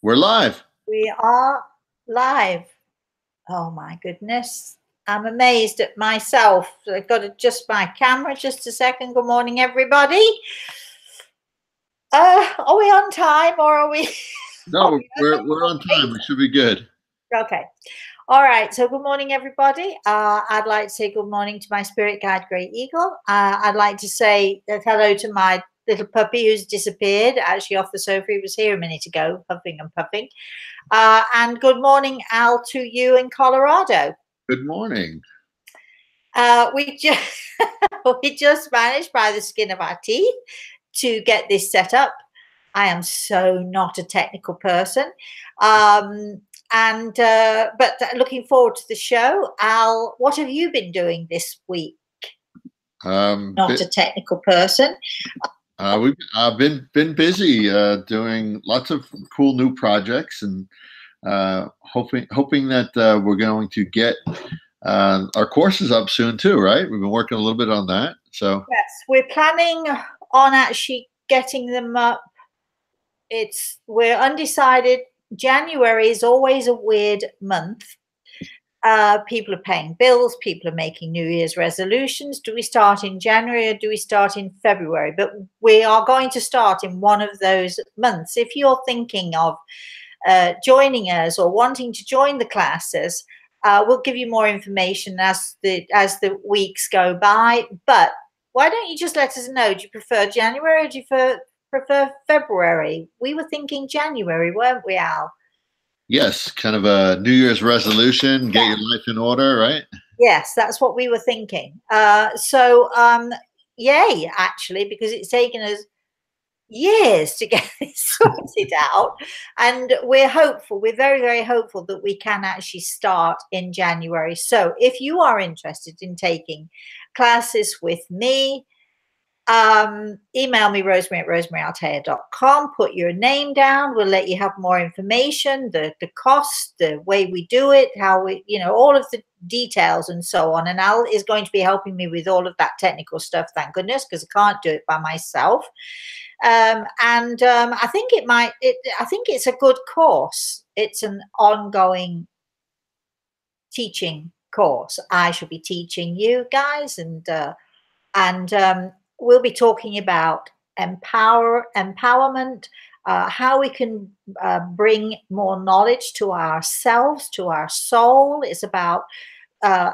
We're live. We are live. Oh my goodness. I'm amazed at myself. I've got to adjust my camera just a second. Good morning, everybody. Are we on time or are we? No, we're on time. We should be good. Okay. All right. So good morning, everybody. I'd like to say good morning to my spirit guide, Great Eagle. I'd like to say hello to my little puppy who's disappeared, actually off the sofa. He was here a minute ago, puffing and puffing. And good morning, Al, to you in Colorado. Good morning. We just we just managed by the skin of our teeth to get this set up. I am so not a technical person. But looking forward to the show. Al, what have you been doing this week? Not a technical person. I've been busy doing lots of cool new projects and hoping that we're going to get our courses up soon too, right? We've been working a little bit on that. So yes, we're planning on actually getting them up. We're undecided. January is always a weird month. People are paying bills. People are making New Year's resolutions. Do we start in January or do we start in February? But we are going to start in one of those months. If you're thinking of joining us or wanting to join the classes, we'll give you more information as the weeks go by. But why don't you just let us know? Do you prefer January or do you prefer February? We were thinking January, weren't we, Al? Yes, kind of a New Year's resolution, get your life in order, right? Yes, that's what we were thinking. Yay, actually, because it's taken us years to get this sorted out. And we're hopeful, we're very, very hopeful that we can actually start in January. So if you are interested in taking classes with me, email me Rosemary at rosemaryaltea.com, put your name down, we'll let you have more information, the cost, the way we do it, how we, all of the details and so on. And Al is going to be helping me with all of that technical stuff, thank goodness, because I can't do it by myself. I think I think it's a good course. It's an ongoing teaching course. I shall be teaching you guys, and we'll be talking about empowerment, how we can bring more knowledge to ourselves, to our soul. It's about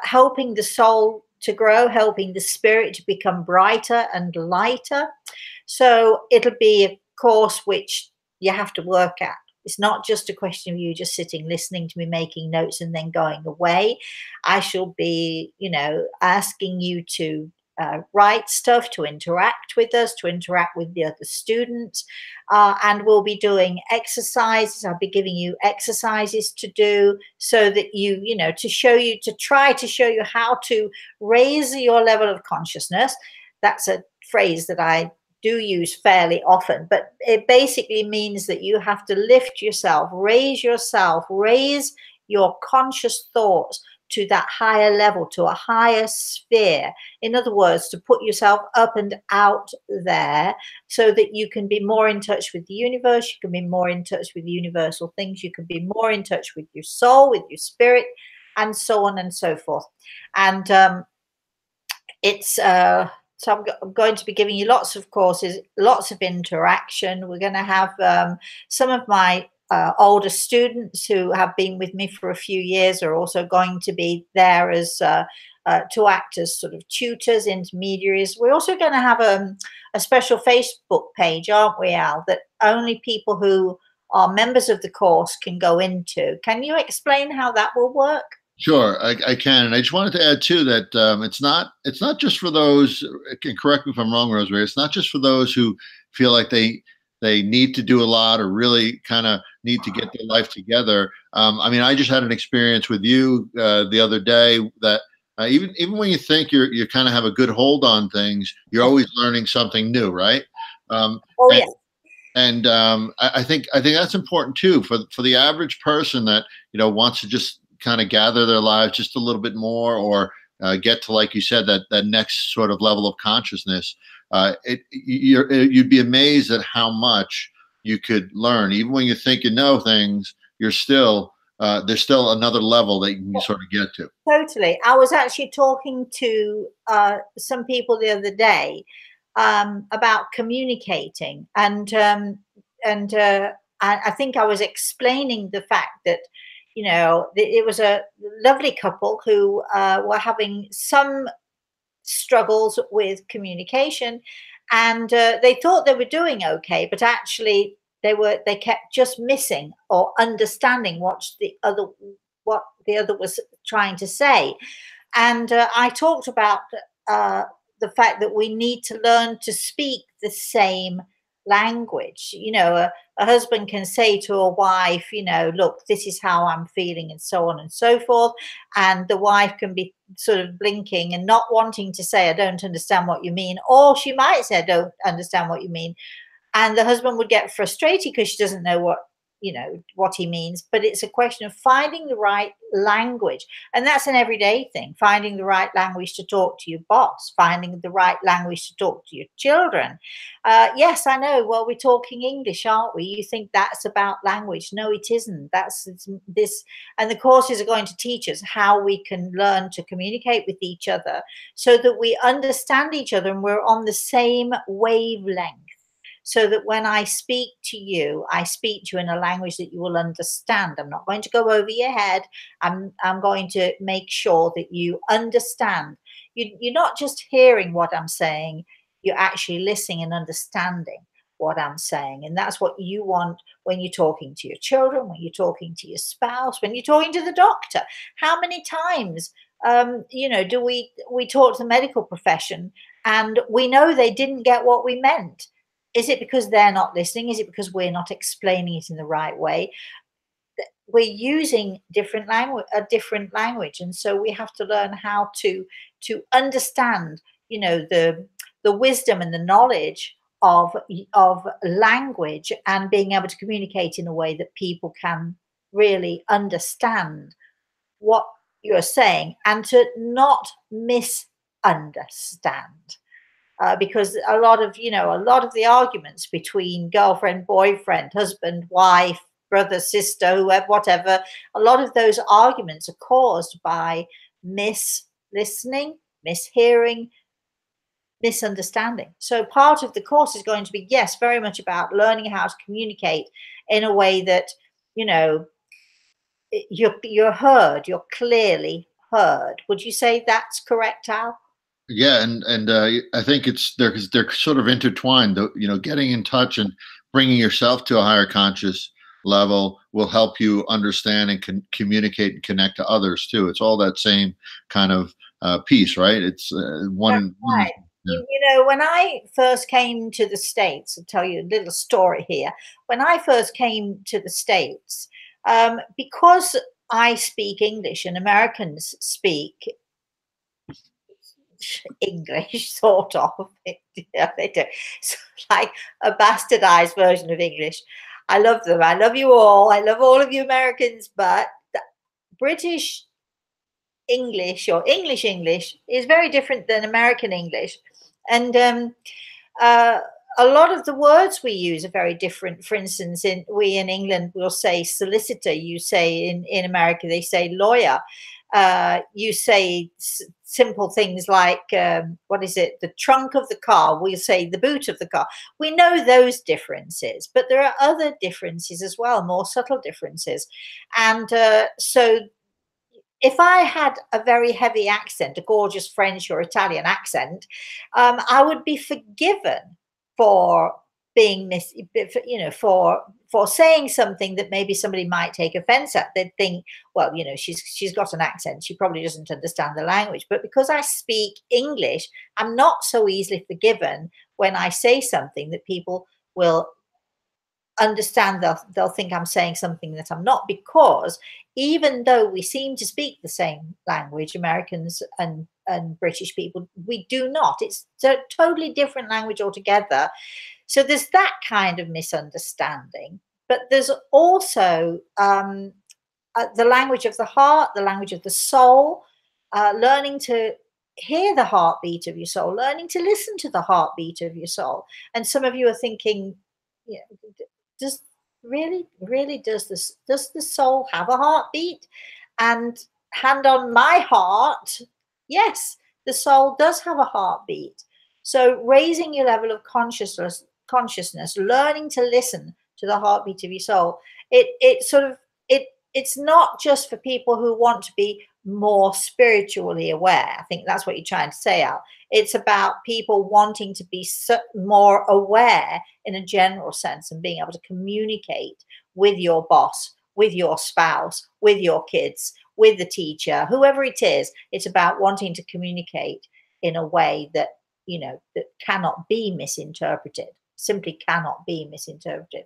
helping the soul to grow, helping the spirit to become brighter and lighter. So it'll be a course which you have to work at. It's not just a question of you just sitting, listening to me, making notes and then going away. I shall be, asking you to write stuff, to interact with us, to interact with the other students. And we'll be doing exercises. I'll be giving you exercises to do so that to try to show you how to raise your level of consciousness. That's a phrase that I do use fairly often, but it basically means that you have to lift yourself, raise your conscious thoughts to that higher level, to a higher sphere. In other words, to put yourself up and out there so that you can be more in touch with the universe, you can be more in touch with universal things, you can be more in touch with your soul, with your spirit, and so on and so forth. And so I'm going to be giving you lots of courses, lots of interaction. We're going to have some of my older students who have been with me for a few years are also going to be there as to act as sort of tutors, intermediaries. We're also going to have a special Facebook page, aren't we, Al, that only people who are members of the course can go into. Can you explain how that will work? Sure, I can. And I just wanted to add too that it's not just for those, and correct me if I'm wrong, Rosemary, it's not just for those who feel like they need to do a lot or really kind of need to get their life together. I just had an experience with you the other day that even when you think you kind of have a good hold on things, you're always learning something new, right? Yeah. And I think that's important too for the average person that wants to just kind of gather their lives just a little bit more, or get to, like you said, that next sort of level of consciousness. You'd be amazed at how much you could learn. Even when you think you know things, you're still there's still another level that you can sort of get to. Totally. I was actually talking to some people the other day about communicating, and I think I was explaining the fact that, you know, it was a lovely couple who were having some struggles with communication, and they thought they were doing okay, but actually they kept just missing or understanding what the other was trying to say. And I talked about uh, the fact that we need to learn to speak the same language. You know, a husband can say to a wife, you know, look, this is how I'm feeling, and so on and so forth. And the wife can be sort of blinking and not wanting to say, I don't understand what you mean. Or she might say, I don't understand what you mean, and the husband would get frustrated because she doesn't know what, you know, what he means. But it's a question of finding the right language, and that's an everyday thing. Finding the right language to talk to your boss, finding the right language to talk to your children. Yes, I know, well, we're talking English, aren't we? You think that's about language. No, it isn't. This, and the courses are going to teach us how we can learn to communicate with each other so that we understand each other and we're on the same wavelength, so that when I speak to you, I speak to you in a language that you will understand. I'm not going to go over your head. I'm going to make sure that you understand. You're not just hearing what I'm saying, you're actually listening and understanding what I'm saying. And that's what you want when you're talking to your children, when you're talking to your spouse, when you're talking to the doctor. How many times, you know, do we talk to the medical profession and we know they didn't get what we meant? Is it because they're not listening? Is it because we're not explaining it in the right way? We're using a different language, and so we have to learn how to understand, you know, the wisdom and the knowledge of language, and being able to communicate in a way that people can really understand what you're saying, and to not misunderstand. Because a lot of the arguments between girlfriend, boyfriend, husband, wife, brother, sister, whoever, whatever, a lot of those arguments are caused by mislistening, mishearing, misunderstanding. So part of the course is going to be, yes, very much about learning how to communicate in a way that, you know, you're heard, you're clearly heard. Would you say that's correct, Al? Yeah, and I think they're sort of intertwined. You know, getting in touch and bringing yourself to a higher conscious level will help you understand and communicate and connect to others too. It's all that same kind of piece, right? It's That's one. right. Yeah. You know, when I first came to the States, I'll tell you a little story here. When I first came to the States, because I speak English and Americans speak English, sort of. Yeah, they do. So, like a bastardized version of English. I love them. I love you all. I love all of you Americans, but the British English, or English is very different than American English. And uh, a lot of the words we use are very different. For instance, in England will say solicitor. You say in America they say lawyer. You say simple things like what is it? The trunk of the car. We'll say the boot of the car. We know those differences, but there are other differences as well, more subtle differences. And so if I had a very heavy accent, a gorgeous French or Italian accent, I would be forgiven for being for saying something that maybe somebody might take offense at. They'd think, well, you know, she's got an accent, she probably doesn't understand the language. But because I speak English, I'm not so easily forgiven when I say something that people will understand. They'll think I'm saying something that I'm not, because even though we seem to speak the same language, Americans and British people, we do not. It's a totally different language altogether. So there's that kind of misunderstanding. But there's also the language of the heart, the language of the soul, learning to hear the heartbeat of your soul, learning to listen to the heartbeat of your soul. And some of you are thinking, yeah, does really does the soul have a heartbeat? And hand on my heart, yes, the soul does have a heartbeat. So raising your level of consciousness, learning to listen to the heartbeat of your soul, it sort of it's not just for people who want to be more spiritually aware. I think that's what you're trying to say, Al. It's about people wanting to be more aware in a general sense and being able to communicate with your boss, with your spouse, with your kids, with the teacher, whoever it is. It's about wanting to communicate in a way that, that cannot be misinterpreted, simply cannot be misinterpreted.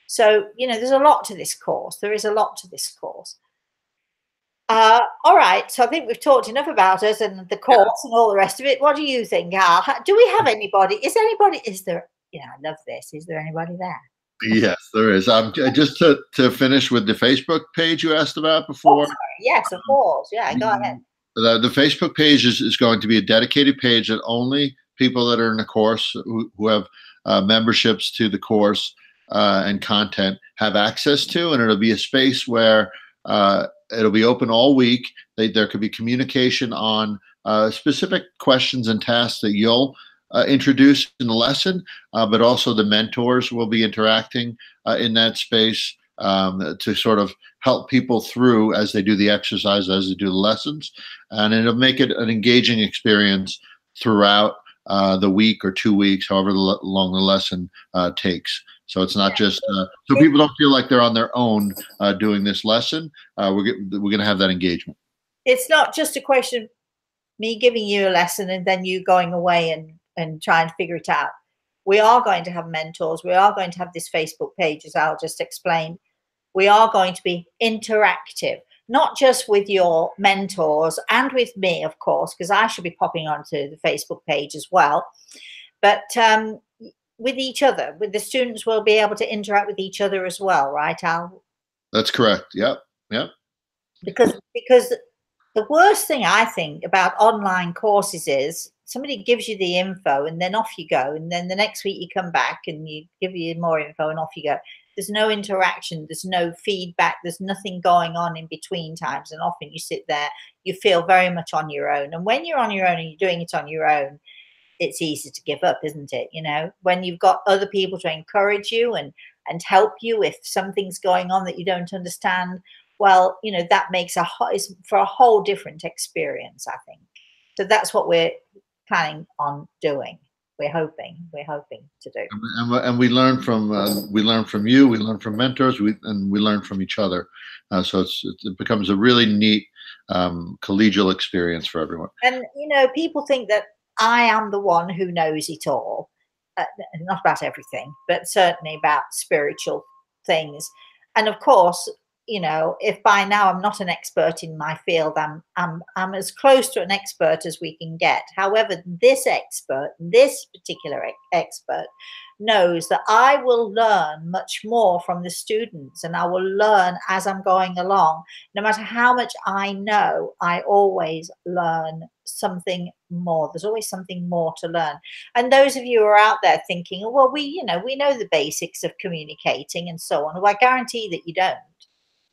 So, there's a lot to this course. There is a lot to this course. All right. So I think we've talked enough about us and the course and all the rest of it. What do you think, Al? Do we have anybody? Is there, I love this. Is there anybody there? Yes, there is. Just to finish with the Facebook page you asked about before. Oh, yes, of course. Yeah, go ahead. The Facebook page is going to be a dedicated page that only people that are in the course who have memberships to the course and content have access to, and it'll be a space where it'll be open all week. There could be communication on specific questions and tasks that you'll introduce in the lesson, but also the mentors will be interacting in that space to sort of help people through as they do the exercise, as they do the lessons. And it'll make it an engaging experience throughout the week or 2 weeks, however long the lesson takes. So it's not just so people don't feel like they're on their own doing this lesson. We're going to have that engagement. It's not just a question of me giving you a lesson and then you going away and trying to figure it out. We are going to have mentors. We are going to have this Facebook page, as I'll just explain. We are going to be interactive, not just with your mentors and with me, of course, because I should be popping onto the Facebook page as well. But with each other, with the students, will be able to interact with each other as well, right, Al? That's correct. Yep. Because the worst thing I think about online courses is somebody gives you the info and then off you go, and then the next week you come back and you give you more info and off you go. There's no interaction, there's no feedback, there's nothing going on in between times, and often you sit there, you feel very much on your own. And when you're on your own and you're doing it on your own, it's easy to give up, isn't it? When you've got other people to encourage you and help you if something's going on that you don't understand, well, that makes is for a whole different experience, I think. So that's what we're planning on doing. We're hoping to do. And we learn from you. We learn from mentors. We learn from each other. So it becomes a really neat collegial experience for everyone. And people think that I am the one who knows it all. Not about everything, but certainly about spiritual things. And of course, if by now I'm not an expert in my field, I'm as close to an expert as we can get. However, this particular expert knows that I will learn much more from the students, and I will learn as I'm going along. No matter how much I know, I always learn something more. There's always something more to learn. And those of you who are out there thinking, oh, well, we know the basics of communicating and so on. Well, I guarantee that you don't.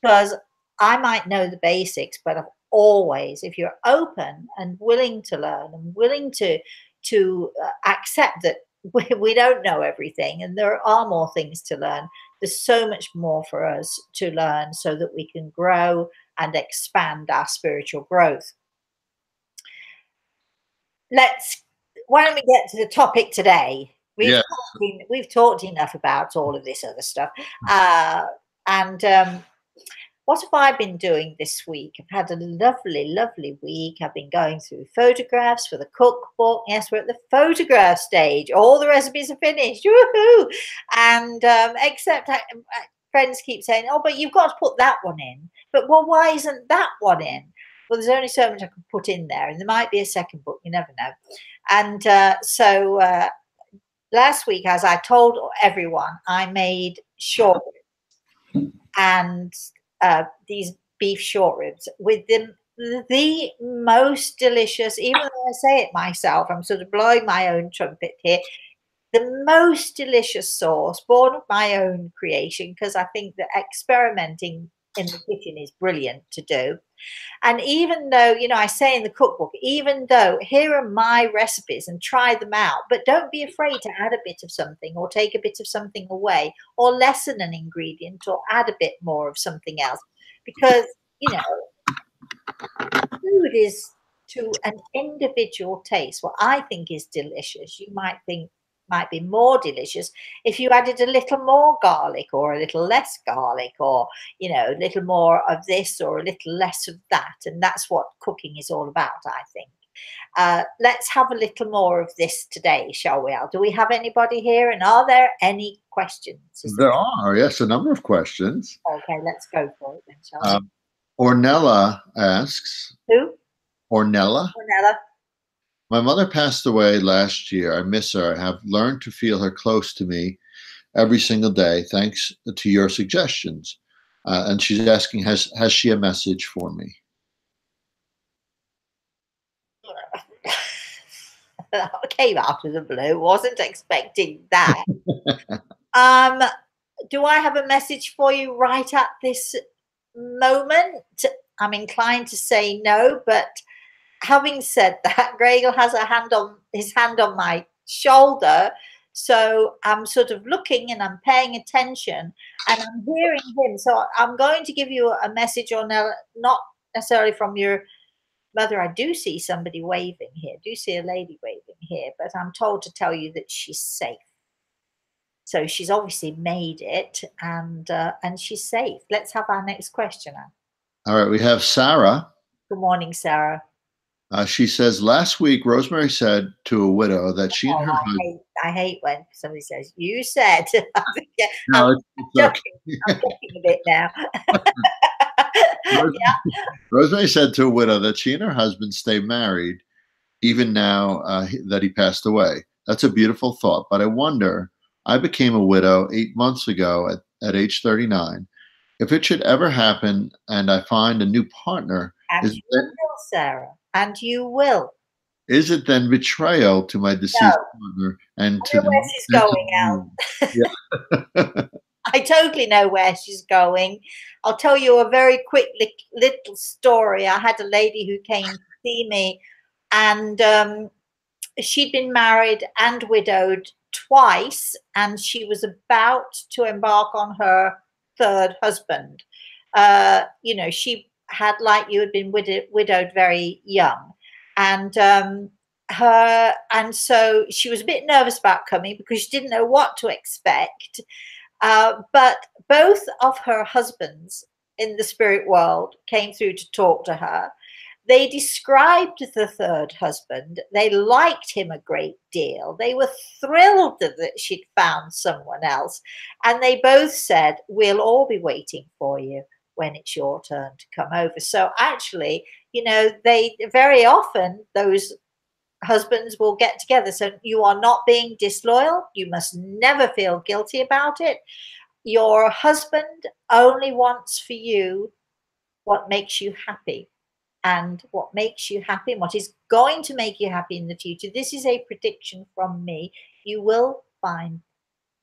Because I might know the basics, but I've always, if you're open and willing to learn and willing to accept that we don't know everything and there are more things to learn, there's so much more for us to learn so that we can grow and expand our spiritual growth. Why don't we get to the topic today? We've talked enough about all of this other stuff. What have I been doing this week? I've had a lovely, lovely week. I've been going through photographs for the cookbook. Yes, we're at the photograph stage. All the recipes are finished. Woohoo! And except friends keep saying, oh, but you've got to put that one in. But, well, why isn't that one in? Well, there's only so much I can put in there. And there might be a second book. You never know. And so last week, as I told everyone, I made short and these beef short ribs with the most delicious, even though I say it myself, I'm sort of blowing my own trumpet here, the most delicious sauce, born of my own creation, because I think that experimenting in the kitchen is brilliant to do. And even though, you know, I say in the cookbook, even though here are my recipes and try them out, but don't be afraid to add a bit of something or take a bit of something away or lessen an ingredient or add a bit more of something else. Because, you know, food is to an individual taste. What I think is delicious, you might think might be more delicious if you added a little more garlic or a little less garlic, or, you know, a little more of this or a little less of that. And that's what cooking is all about, I think. Let's have a little more of this today, shall we, Al? Do we have anybody here? And are there any questions? There are, yes, a number of questions. Okay, let's go for it then, shall we? Ornella asks. Who? Ornella. Ornella. My mother passed away last year. I miss her. I have learned to feel her close to me every single day, thanks to your suggestions. And she's asking, has she a message for me? Came out of the blue. Wasn't expecting that. Do I have a message for you right at this moment? I'm inclined to say no, but having said that, Gregor has his hand on my shoulder, so I'm sort of looking and I'm paying attention and I'm hearing him. So I'm going to give you a message on not necessarily from your mother. I do see somebody waving here. I do see a lady waving here, but I'm told to tell you that she's safe. So she's obviously made it, and she's safe. Let's have our next question. All right, we have Sarah. Good morning, Sarah. She says, last week, Rosemary said to a widow that she and her husband... I hate when somebody says, you said. No, I'm joking a bit now. Rosemary said to a widow that she and her husband stay married even now that he passed away. That's a beautiful thought, but I wonder, I became a widow 8 months ago at age 39. If it should ever happen and I find a new partner, and you will, Sarah, and you will. Is it then betrayal to my deceased partner and to where she's going, Al? Yeah. I totally know where she's going. I'll tell you a very quick little story. I had a lady who came to see me, and she'd been married and widowed twice, and she was about to embark on her third husband. You know, she had, like you, had been widowed very young, and so she was a bit nervous about coming because she didn't know what to expect. But both of her husbands in the spirit world came through to talk to her. They described the third husband. They liked him a great deal. They were thrilled that she'd found someone else. And they both said, we'll all be waiting for you when it's your turn to come over. So actually, you know, they very often, those husbands will get together. So you are not being disloyal. You must never feel guilty about it. Your husband only wants for you what makes you happy. And what makes you happy and what is going to make you happy in the future. This is a prediction from me. You will find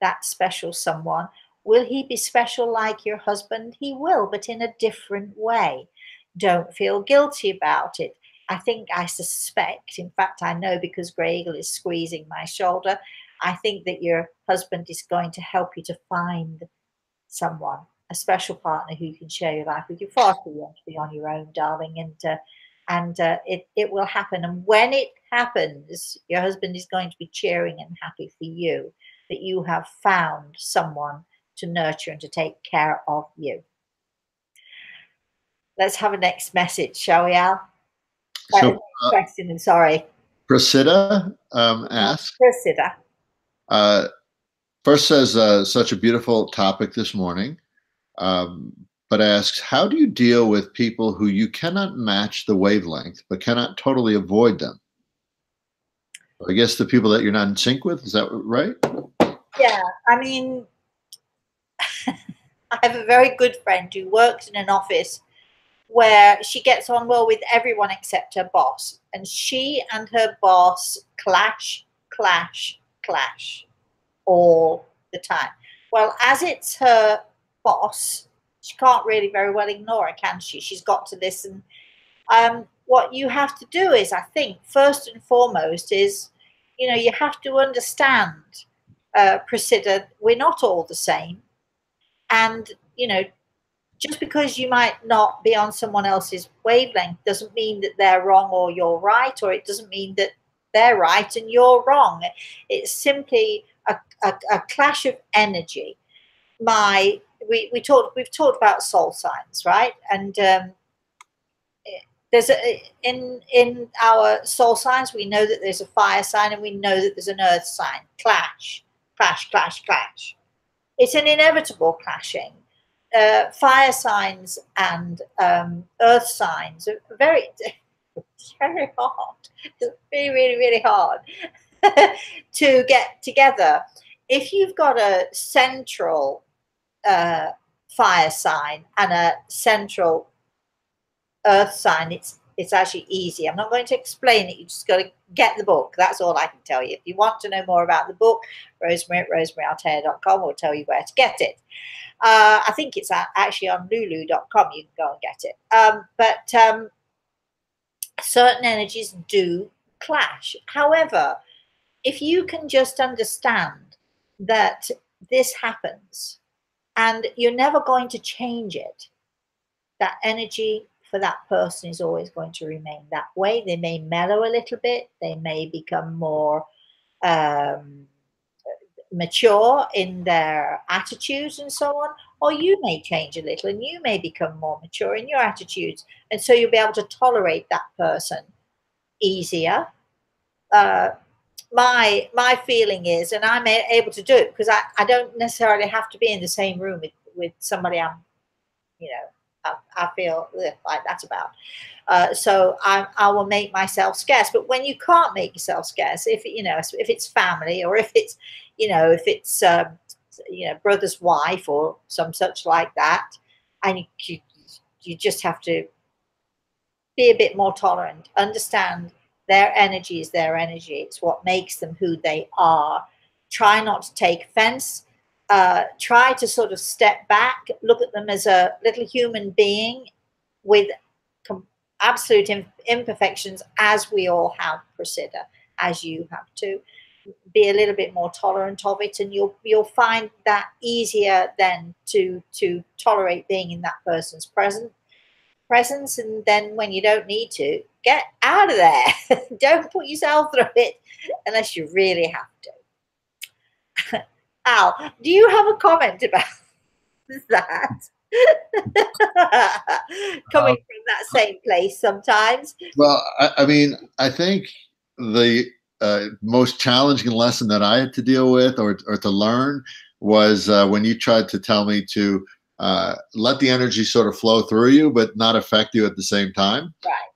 that special someone. Will he be special like your husband? He will, but in a different way. Don't feel guilty about it. I suspect, in fact, I know because Gregor is squeezing my shoulder, I think that your husband is going to help you to find someone, a special partner who you can share your life with. You're far too young to be on your own, darling, and it will happen. And when it happens, your husband is going to be cheering and happy for you that you have found someone to nurture and to take care of you. Let's have a next message, shall we, Al? So, question. I'm sorry. Priscilla asks. Priscilla. First says, such a beautiful topic this morning, but asks, how do you deal with people who you cannot match the wavelength, but cannot totally avoid them? I guess the people that you're not in sync with, is that right? Yeah, I mean, I have a very good friend who works in an office where she gets on well with everyone except her boss. And she and her boss clash. all the time. Well, as it's her boss, she can't really very well ignore it, can she? She's got to listen. What you have to do is, I think, first and foremost is, you have to understand, Priscilla, we're not all the same. And, just because you might not be on someone else's wavelength doesn't mean that they're wrong or you're right, or it doesn't mean that they're right and you're wrong. It's simply a clash of energy. We've talked about soul signs, right? And in our soul signs, we know that there's a fire sign and we know that there's an earth sign. Clash, clash, clash, clash. It's an inevitable clashing. Fire signs and earth signs are very, very hard. It's really, really, really hard to get together. If you've got a central fire sign and a central earth sign, it's actually easy. I'm not going to explain it. You just got to get the book. That's all I can tell you. If you want to know more about the book, Rosemary at rosemaryaltea.com will tell you where to get it. I think it's actually on lulu.com. You can go and get it. But certain energies do clash. However, if you can just understand that this happens and you're never going to change it, that energy for that person is always going to remain that way. They may mellow a little bit. They may become more mature in their attitudes and so on, or you may change a little and you may become more mature in your attitudes, and so you'll be able to tolerate that person easier. My feeling is, and I'm able to do it because I don't necessarily have to be in the same room with somebody I feel like that's about. So I will make myself scarce. But when you can't make yourself scarce, if it's family, or if it's brother's wife or some such like that, and you just have to be a bit more tolerant. Understand their energy is their energy. It's what makes them who they are. Try not to take offense. Try to sort of step back, look at them as a little human being with absolute imperfections, as we all have, Priscilla, as you have to. Be a little bit more tolerant of it, and you'll find that easier then to tolerate being in that person's presence. And then when you don't need to, get out of there. Don't put yourself through it unless you really have to. Al, do you have a comment about that? Coming from that same place sometimes. Well, I mean, I think the most challenging lesson that I had to deal with or to learn was when you tried to tell me to let the energy sort of flow through you, but not affect you at the same time. Right.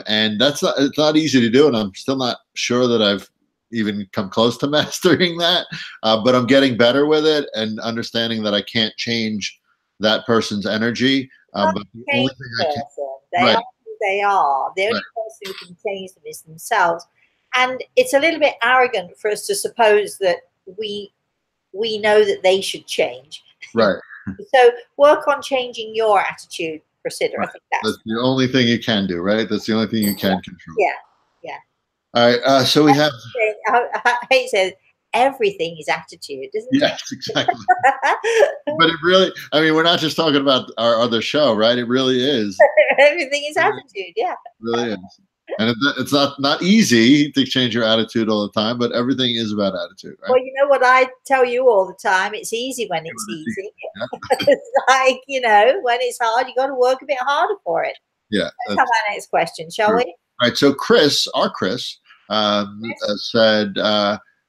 And it's not easy to do, and I'm still not sure that I've even come close to mastering that. But I'm getting better with it and understanding that I can't change that person's energy. But the only thing I can, they are who they are. The only person who can change them is themselves. And it's a little bit arrogant for us to suppose that we know that they should change. Right. So work on changing your attitude, Priscilla. Right. I think that's the only thing you can do, right? That's the only thing you can control. Yeah. Yeah. All right. So we have. I hate to say it, everything is attitude, isn't it? Yes, exactly. But it really, I mean, we're not just talking about our other show, right? It really is. Everything is attitude. Yeah. It really is. And it's not easy to change your attitude all the time, but everything is about attitude, right? Well, you know what I tell you all the time? It's easy when it's easy. Yeah. It's like, when it's hard, you got to work a bit harder for it. Yeah. Let's have our next question, shall we? All right. So Chris said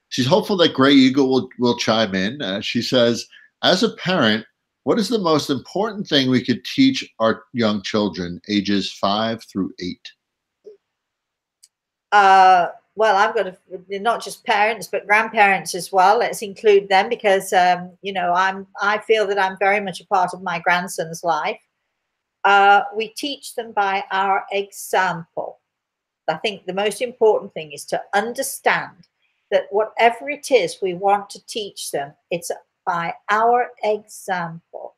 she's hopeful that Gray Eagle will chime in. She says, as a parent, what is the most important thing we could teach our young children, ages 5 through 8? Well, I've got not just parents, but grandparents as well. Let's include them because, I feel that I'm very much a part of my grandson's life. We teach them by our example. I think the most important thing is to understand that whatever it is we want to teach them, it's by our example.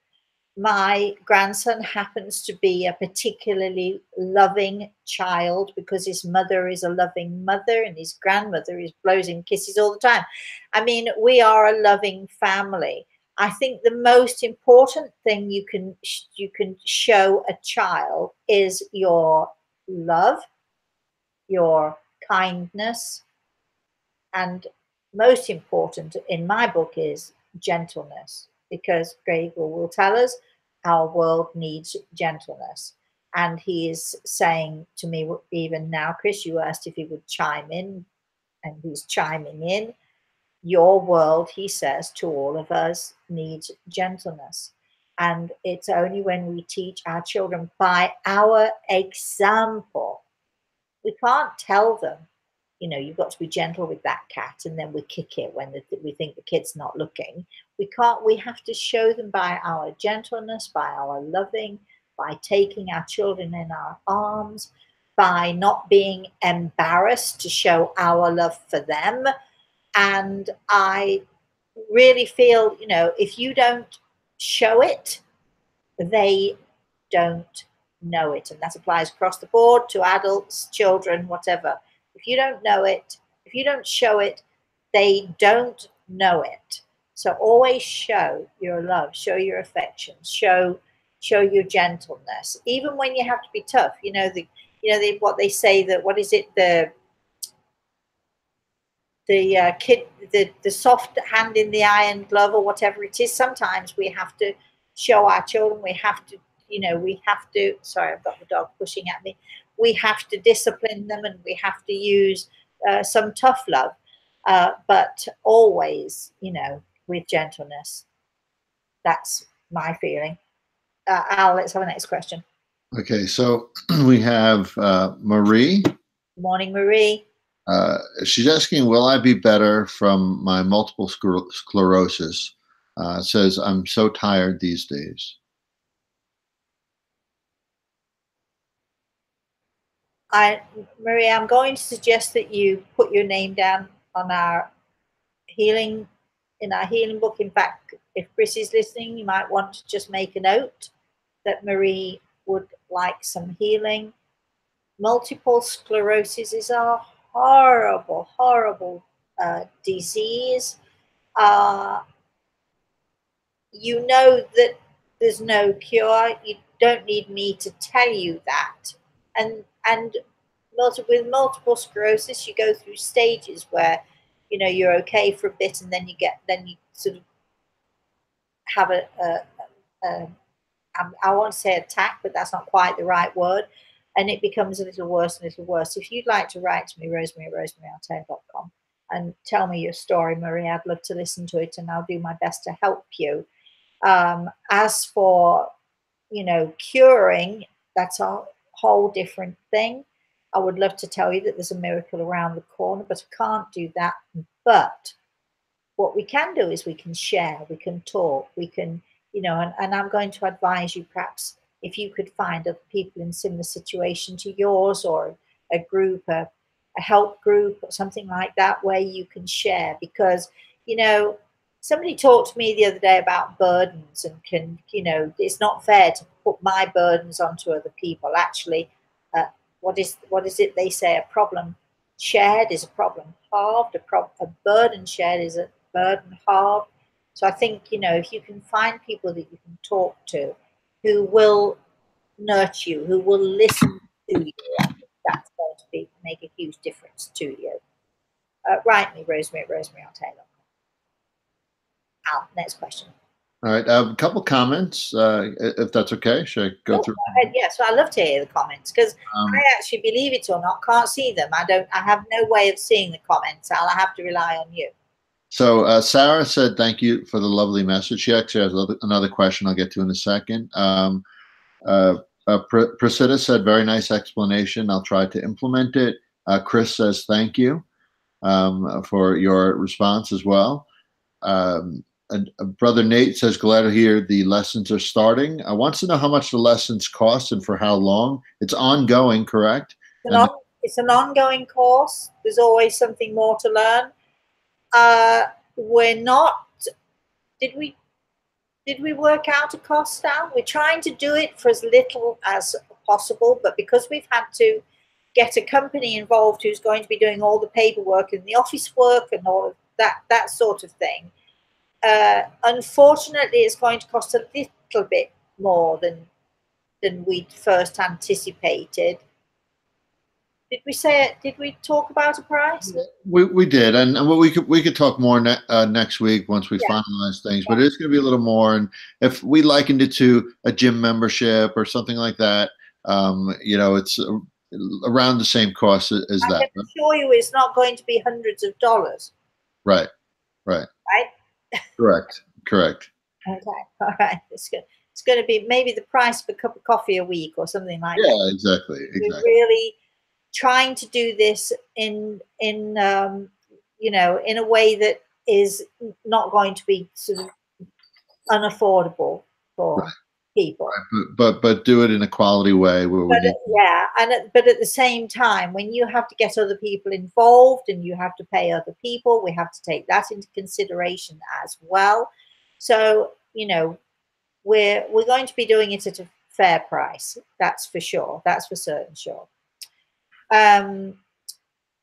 My grandson happens to be a particularly loving child because his mother is a loving mother and his grandmother is blows him kisses all the time. I mean, we are a loving family. I think the most important thing you can show a child is your love, your kindness, and most important in my book is gentleness, because Gregor will tell us our world needs gentleness. And he is saying to me, even now, Chris, you asked if he would chime in, and he's chiming in. Your world, he says to all of us, needs gentleness. And it's only when we teach our children by our example. We can't tell them, you know, you've got to be gentle with that cat, and then we kick it when we think the kid's not looking. We can't. We have to show them by our gentleness, by our loving, by taking our children in our arms, by not being embarrassed to show our love for them. And I really feel, you know, if you don't show it, they don't know it. And that applies across the board to adults, children, whatever. If you don't know it, if you don't show it, they don't know it. So always show your love, show your affection, show your gentleness, even when you have to be tough. What they say, that what is it, kid, the soft hand in the iron glove, or whatever it is. Sometimes we have to show our children, we have to, we have to, sorry, I've got the dog pushing at me. We have to discipline them, and we have to use some tough love, but always, with gentleness. That's my feeling. Al, let's have a next question. Okay, so we have Marie. Good morning, Marie. She's asking, will I be better from my multiple sclerosis? Says, I'm so tired these days. Marie, I'm going to suggest that you put your name down on our healing book. In fact, if Chris is listening, you might want to just make a note that Marie would like some healing. Multiple sclerosis is a horrible, horrible disease. You know that there's no cure. You don't need me to tell you that. And with multiple sclerosis, you go through stages where you're okay for a bit, and then you sort of have I won't say attack, but that's not quite the right word, and it becomes a little worse and a little worse. If you'd like to write to me, Rosemary at rosemaryaltea.com, and tell me your story, Marie, I'd love to listen to it, and I'll do my best to help you. As for curing, that's a whole different thing. I would love to tell you that there's a miracle around the corner, but I can't do that. But what we can do is we can share, we can talk, we can, and I'm going to advise you, perhaps if you could find other people in similar situation to yours, or a group, a help group, or something like that, where you can share. Because somebody talked to me the other day about burdens, and it's not fair to put my burdens onto other people. Actually, what is it they say? A problem shared is a problem halved. A burden shared is a burden halved. So I think, if you can find people that you can talk to, who will nurture you, who will listen to you, I think that's going to make a huge difference to you. Write me, Rosemary at rosemaryaltea.com. Next question. All right, I have a couple comments, if that's okay. Should I go through? Go ahead. Yeah, so I love to hear the comments, because I actually, believe it or not, can't see them. I have no way of seeing the comments, Al. I have to rely on you. So Sarah said, thank you for the lovely message. She actually has another question I'll get to in a second. Priscilla said, very nice explanation. I'll try to implement it. Chris says, thank you for your response as well. And Brother Nate says, glad to hear the lessons are starting. I want to know how much the lessons cost and for how long. It's ongoing, correct? It's an ongoing course. There's always something more to learn. We're not. Did we? Did we work out a cost down? We're trying to do it for as little as possible, but because we've had to get a company involved who's going to be doing all the paperwork and the office work and all of that sort of thing, unfortunately, it's going to cost a little bit more than we'd first anticipated. Did we say it? Did we talk about a price? We did, and we could talk more next week once we Yeah. finalize things. But it's going to be a little more, and if we likened it to a gym membership or something like that, it's around the same cost as I that. can assure you, it's not going to be hundreds of dollars. Right, right, Right. correct. Okay. All right. It's good. It's going to be maybe the price of a cup of coffee a week or something like that. Yeah, exactly. We're really trying to do this in in a way that is not going to be sort of unaffordable for people. But do it in a quality way where we need. Yeah, but at the same time, when you have to get other people involved and you have to pay other people, we have to take that into consideration as well. So we're going to be doing it at a fair price. That's for sure. That's for certain sure.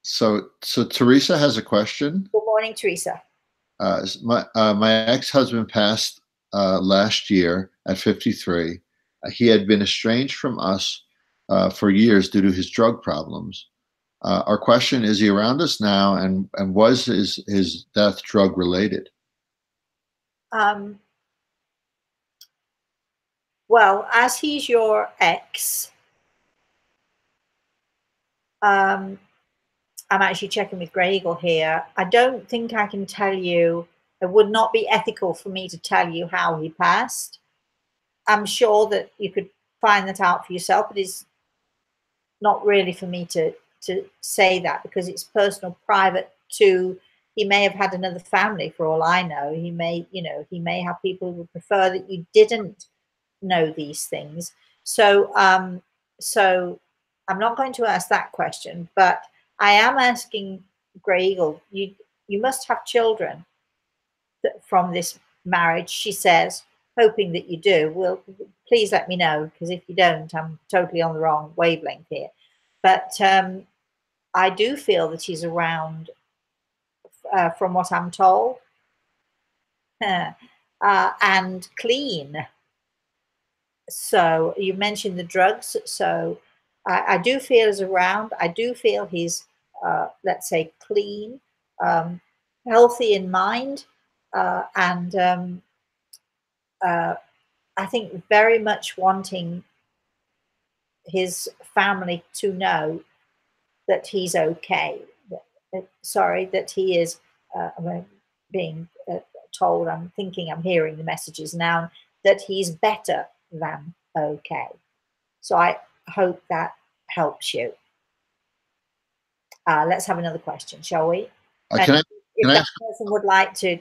So Teresa has a question. Good morning, Teresa. My ex-husband passed last year at 53. He had been estranged from us for years due to his drug problems. Our question is he around us now, and was his death drug related? Well, as he's your ex, I'm actually checking with Grey Eagle here. I don't think I can tell you. It would not be ethical for me to tell you how he passed. I'm sure that you could find that out for yourself, but it's not really for me to say that because it's personal, private. He may have had another family for all I know. He may have people who would prefer that you didn't know these things. So I'm not going to ask that question, but I am asking Grey Eagle, you must have children from this marriage, she says, hoping that you do. Well, please let me know, because if you don't, I'm totally on the wrong wavelength here. But I do feel that he's around, from what I'm told, and clean. So you mentioned the drugs. So I do feel he's around. I do feel he's, let's say, clean, healthy in mind, and I think very much wanting his family to know that he's okay. Sorry, that he is being told, I'm hearing the messages now, that he's better than okay. So I hope that helps you. Let's have another question, shall we? If that person would like to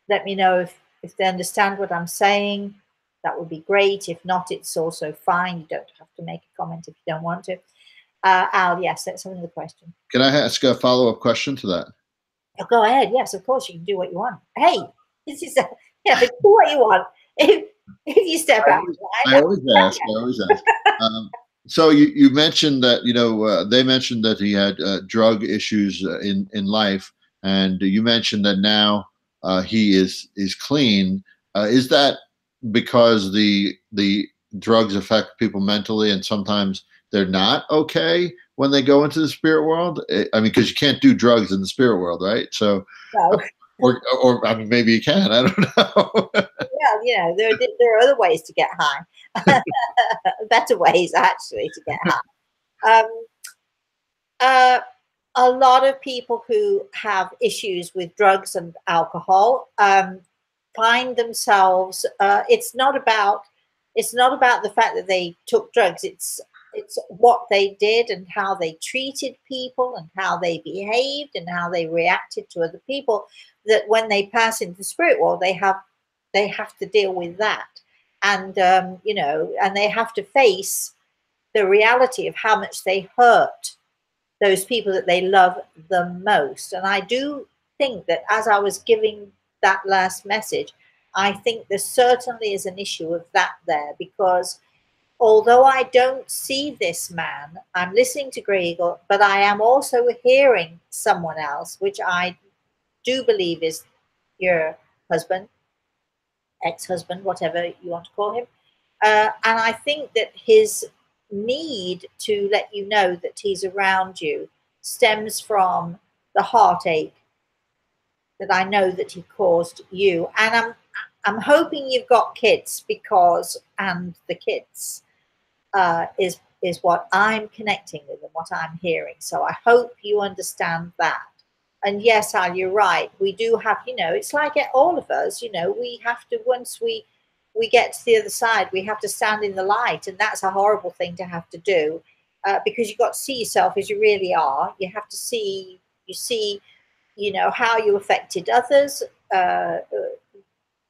let me know if they understand what I'm saying, that would be great. If not, it's also fine. You don't have to make a comment if you don't want to. Al, yes, let's have another question. Can I ask a follow-up question to that? Oh, go ahead. Yes, of course, you can do what you want. Hey, this is do what you want. If you step out, I always ask. So you mentioned that they mentioned that he had drug issues in life, and you mentioned that now he is clean. Is that because the drugs affect people mentally, and sometimes they're not okay when they go into the spirit world? I mean, because you can't do drugs in the spirit world, right? So, no. or I mean, maybe you can. I don't know. Well, there are other ways to get high, better ways actually to get high. A lot of people who have issues with drugs and alcohol find themselves. It's not about the fact that they took drugs. It's what they did and how they treated people and how they behaved and how they reacted to other people, that when they pass into the spirit world, they have to deal with that. And, and they have to face the reality of how much they hurt those people that they love the most. And I do think that as I was giving that last message, I think there certainly is an issue of that there, because although I don't see this man, I'm listening to Gregor, but I am also hearing someone else, which I do believe is your husband, ex-husband, whatever you want to call him. And I think that his need to let you know that he's around you stems from the heartache that I know that he caused you. And I'm hoping you've got kids, because and the kids is what I'm connecting with and what I'm hearing. So I hope you understand that. And yes, Al, you're right. We do have, it's like all of us, we have to, once we get to the other side, we have to stand in the light, and that's a horrible thing to have to do, because you've got to see yourself as you really are. You have to see, how you affected others,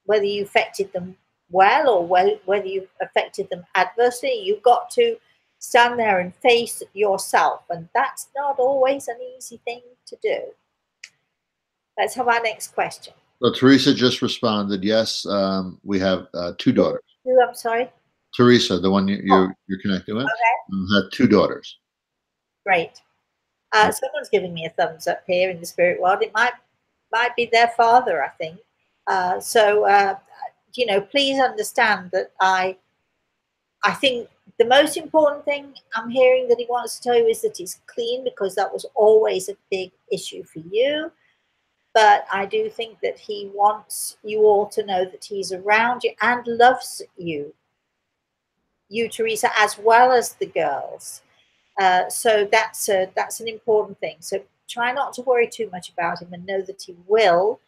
whether you affected them well or whether you affected them adversely. You've got to stand there and face yourself, and that's not always an easy thing to do. Let's have our next question. So Teresa just responded, yes, we have 2 daughters. Who, I'm sorry? Teresa, the one you're connected with, had 2 daughters. Great. Someone's giving me a thumbs up here in the spirit world. It might be their father, I think. Please understand that I think the most important thing I'm hearing that he wants to tell you is that he's clean, because that was always a big issue for you. But I do think that he wants you all to know that he's around you and loves you, Teresa, as well as the girls. So that's an important thing. So try not to worry too much about him, and know that he will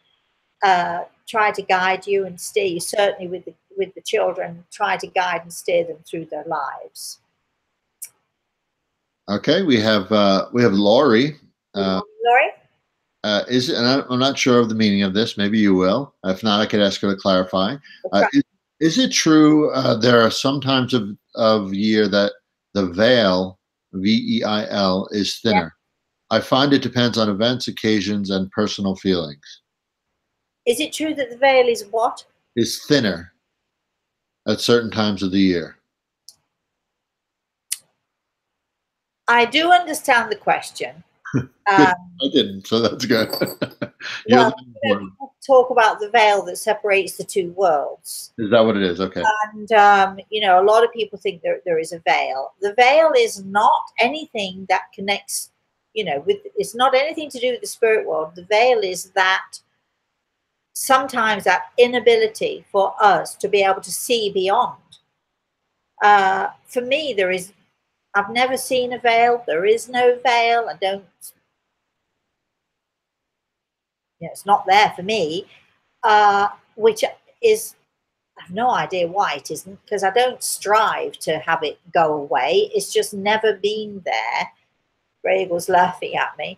try to guide you and steer you. Certainly with the children, try to guide and steer them through their lives. Okay, we have Laurie. Laurie? And I'm not sure of the meaning of this. Maybe you will. If not, I could ask her to clarify. Is it true there are some times of year that the veil, VEIL, is thinner? Yeah. I find it depends on events, occasions, and personal feelings. Is it true that the veil is what? Is thinner at certain times of the year. I do understand the question. I didn't, so that's good. People talk about the veil that separates the 2 worlds. Is that what it is? Okay. And, a lot of people think there is a veil. The veil is not anything that connects, it's not anything to do with the spirit world. The veil is that sometimes that inability for us to be able to see beyond. For me, I've never seen a veil. There is no veil. It's not there for me, which is, I have no idea why it isn't, because I don't strive to have it go away. It's just never been there. Regal's laughing at me.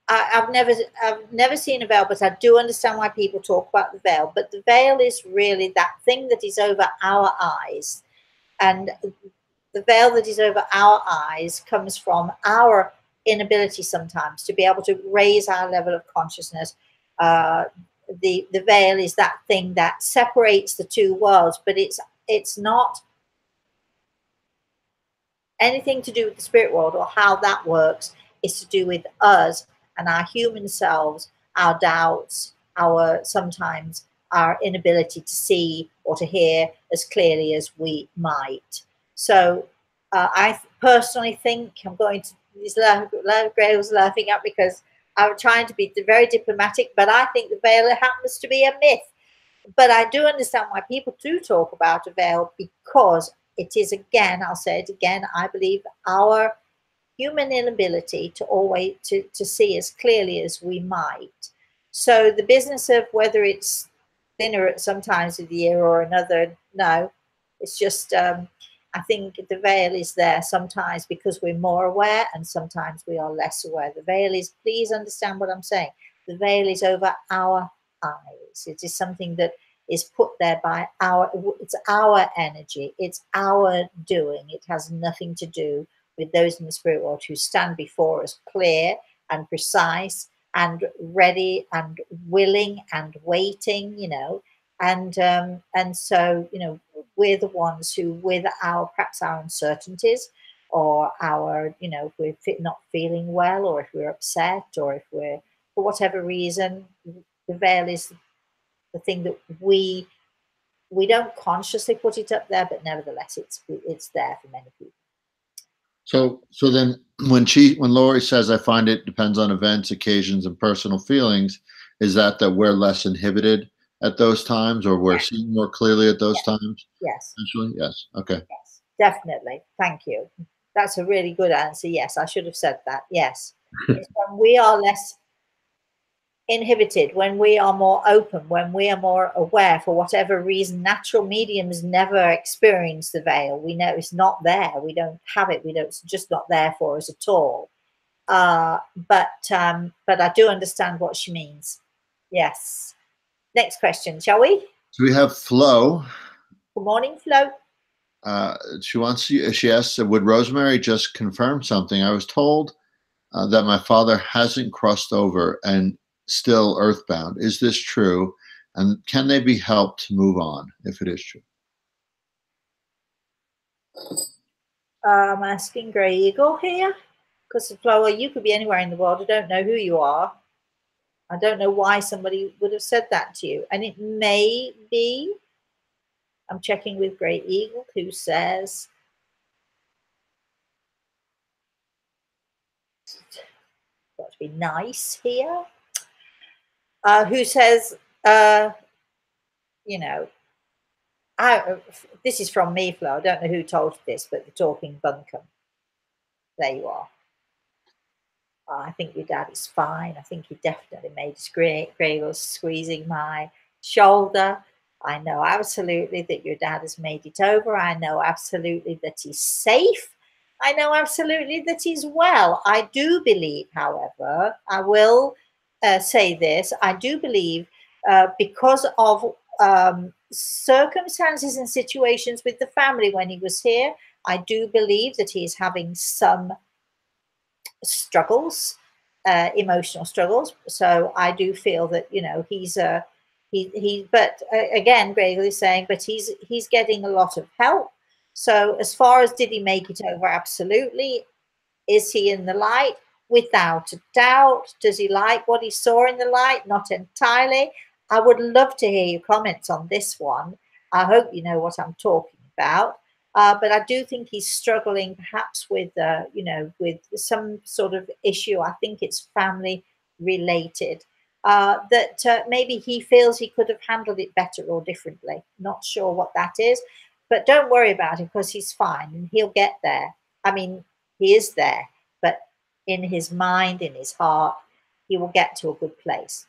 I've never seen a veil, but I do understand why people talk about the veil. But the veil is really that thing that is over our eyes. And the veil that is over our eyes comes from our inability sometimes to be able to raise our level of consciousness. The veil is that thing that separates the 2 worlds, but it's not anything to do with the spirit world or how that works. It's to do with us and our human selves, our doubts, sometimes our inability to see or to hear as clearly as we might. So I personally think this Gray was laughing at because I'm trying to be very diplomatic, but I think the veil happens to be a myth. But I do understand why people do talk about a veil, because it is, again, I'll say it again, I believe our human inability to always to see as clearly as we might. So the business of whether it's thinner at some times of the year or another, no, it's just I think the veil is there sometimes because we're more aware, and sometimes we are less aware. The veil is, please understand what I'm saying, the veil is over our eyes. It is something that is put there by it's our energy, it's our doing. It has nothing to do with those in the spirit world who stand before us clear and precise and ready and willing and waiting, you know. And so, you know, we're the ones who, with our perhaps our uncertainties, or our, you know, if we're not feeling well, or if we're upset, or if we're, for whatever reason, the veil is the thing that we don't consciously put it up there, but nevertheless it's there for many people. So then when Lori says, I find it depends on events, occasions, and personal feelings, is that we're less inhibited at those times, or we're Yes. seeing more clearly at those Yes. times? Yes. Essentially, yes. Okay. Yes, definitely. Thank you. That's a really good answer. Yes, I should have said that. Yes. It's when we are less inhibited, when we are more open, when we are more aware. For whatever reason, natural mediums never experience the veil. We know it's not there. We don't have it. We don't. It's just not there for us at all. But I do understand what she means. Yes. Next question, shall we? So we have Flo. Good morning, Flo. She asks, would Rosemary just confirm something? I was told that my father hasn't crossed over and still earthbound. Is this true? And can they be helped to move on if it is true? I'm asking Grey Eagle here, because Flo, you could be anywhere in the world. I don't know who you are. I don't know why somebody would have said that to you. And it may be, I'm checking with Grey Eagle, who says, got to be nice here, who says, you know, this is from me, Flo. I don't know who told this, but the talking bunkum. There you are. I think your dad is fine. I think he definitely made his Gregor squeezing my shoulder. I know absolutely that your dad has made it over. I know absolutely that he's safe. I know absolutely that he's well. I do believe, however, I will say this, I do believe because of circumstances and situations with the family when he was here, I do believe that he is having some struggles, emotional struggles. So I do feel that, you know, he's he. But again, Gregor is saying, but he's getting a lot of help. So as far as did he make it over? Absolutely. Is he in the light? Without a doubt. Does he like what he saw in the light? Not entirely. I would love to hear your comments on this one. I hope you know what I'm talking about. But I do think he's struggling perhaps with, you know, with some sort of issue. I think it's family related. That maybe he feels he could have handled it better or differently. Not sure what that is. But don't worry about him, because he's fine and he'll get there. I mean, he is there, but in his mind, in his heart, he will get to a good place.